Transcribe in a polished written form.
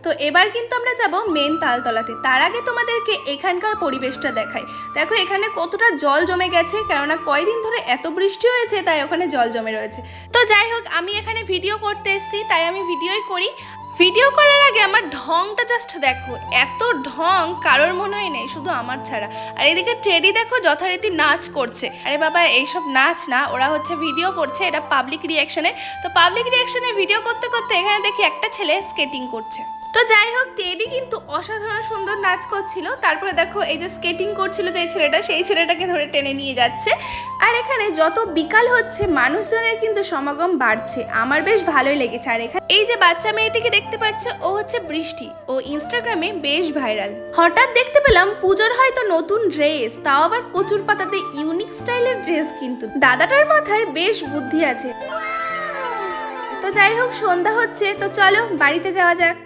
তো এবার কিন্তু আমরা যাব মেন তালতলাতে। তার আগে তোমাদেরকে এখানকার পরিবেশটা দেখাই। দেখো এখানে কতটা জল জমে গেছে, কেননা কয়দিন ধরে এত বৃষ্টি হয়েছে, তাই ওখানে জল জমে রয়েছে। তো যাই হোক, আমি এখানে ভিডিও করতে এসেছি, তাই আমি ভিডিওই করি। ভিডিও করার আগে আমার ঢংটা জাস্ট দেখো, এত ঢং কারোর মনে হয় নেই, শুধু আমার ছাড়া। আর এদিকে টেডি দেখো যথারীতি নাচ করছে। আরে বাবা, এইসব নাচ না, ওরা হচ্ছে ভিডিও করছে, এটা পাবলিক রিয়াকশনের। তো পাবলিক রিয়াকশনের ভিডিও করতে করতে এখানে দেখি একটা ছেলে স্কেটিং করছে। তো যাই হোক, টেডি কিন্তু অসাধারণ সুন্দর নাচ করছিল। তারপরে দেখো এই যে স্কেটিং করছিল যে ছেলেটা, সেই ছেলেটাকে ধরে টেনে নিয়ে যাচ্ছে। আর এখানে যত বিকাল হচ্ছে মানুষজনের কিন্তু সমাগম বাড়ছে, আমার বেশ ভালোই লেগেছে। আর এখানে এই যে বাচ্চা মেয়েটিকে দেখতে পাচ্ছ, ও হচ্ছে বৃষ্টি, ও ইনস্টাগ্রামে বেশ ভাইরাল। হঠাৎ দেখতে পেলাম পুজোর হয়তো নতুন ড্রেস, তাও আবার কচুর পাতাতে ইউনিক স্টাইলের ড্রেস। কিন্তু দাদাটার মাথায় বেশ বুদ্ধি আছে। তো যাই হোক, সন্ধ্যা হচ্ছে, তো চলো বাড়িতে যাওয়া যাক।